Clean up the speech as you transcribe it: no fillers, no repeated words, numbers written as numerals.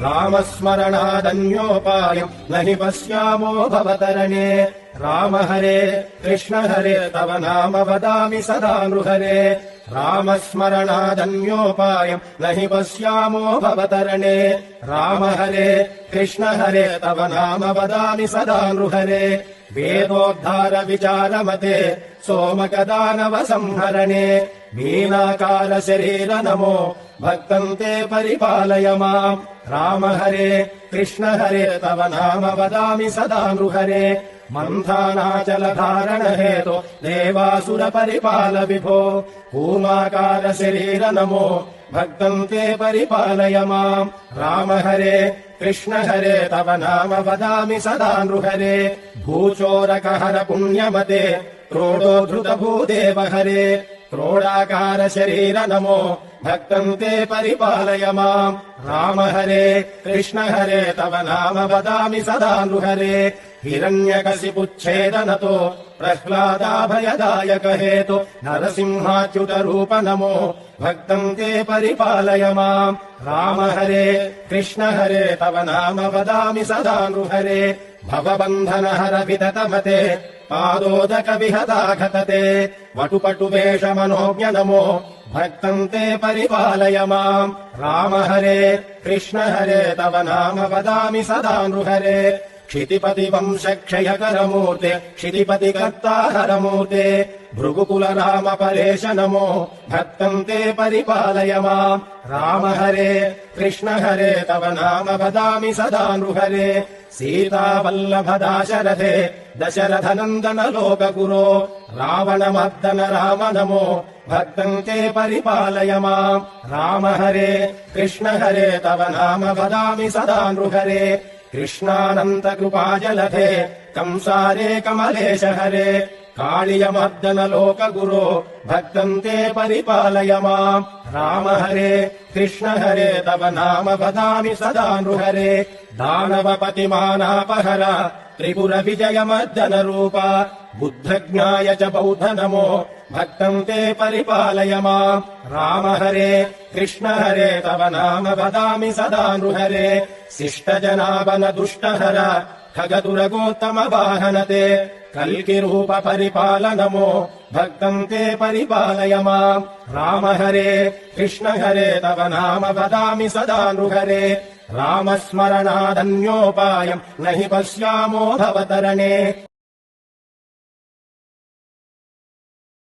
रामस्मरणादन्योपायम् न हि पश्यामो भवतरणे राम हरे कृष्ण हरे तव नाम वदामि सदा नृहरे रामस्मरणादन्योपायम् न हि पश्यामो भवतरणे राम हरे कृष्ण हरे तव नाम वदामि सदा नृहरे वेदोद्धार विचारमते सोमकदानव संहरणे मीनाकार शरीर नमो भक्तं ते परिपालय माम् राम हरे कृष्ण हरे तव नाम वदामि सदा नृहरे मन्थानाचलधारण हेतो देवासुर परिपाल विभो कूमाकार शरीर नमो भक्तं ते परिपालय माम् राम हरे कृष्ण हरे तव नाम वदामि सदा नृहरे भूचोरकहर पुण्यमते क्रोडोद्धृत भूदेव हरे क्रोडाकार शरीर नमो भक्तं ते परिपालय माम् राम हरे कृष्ण हरे तव नाम वदामि सदा नृहरे हिरण्यकशिपुच्छेदनतो प्रह्लादाभयदायक हेतु नरसिंहाच्युत रूप नमो भक्तं ते परिपालय माम् राम हरे कृष्ण हरे तव नाम वदामि सदा नृहरे भवबन्धनहर विततमते पादोदक विहताघतते वटुपटुवेष मनोज्ञ नमो भक्तं ते परिपालय माम् राम हरे कृष्ण हरे तव नाम वदामि सदा नृहरे क्षितिपति वंश क्षयकरमूर्ते क्षितिपति कर्ताहरमूर्ते भृगुकुल राम परेश नमो भक्तं ते परिपालय माम् राम हरे कृष्ण हरे तव नाम वदामि सदा नृहरे सीतावल्लभ दाशरथे दशरथ नन्दन लोकगुरो रावणमर्दन राम नमो भक्तं ते परिपालय माम् राम हरे कृष्ण हरे तव नाम वदामि सदा नृहरे कृष्णानन्त कृपाजलधे कंसारे कमलेश हरे काळियमर्दन लोकगुरो भक्तं ते परिपालय माम् राम हरे कृष्ण हरे तव नाम वदामि सदा नृहरे दानवपतिमानापहर त्रिपुर विजयमर्दन रूप बुद्धज्ञाय च बौद्ध नमो भक्तं ते परिपालय माम् राम हरे कृष्ण हरे तव नाम वदामि सदा नृहरे शिष्टजनावन दुष्टहर खगदुरगोत्तम वाहनते कल्किरूप परिपाल नमो भक्तं ते परिपालय माम् राम हरे कृष्ण हरे तव नाम वदामि सदा नृहरे रामस्मरणादन्योपायम् न हि पश्यामो भवतरणे।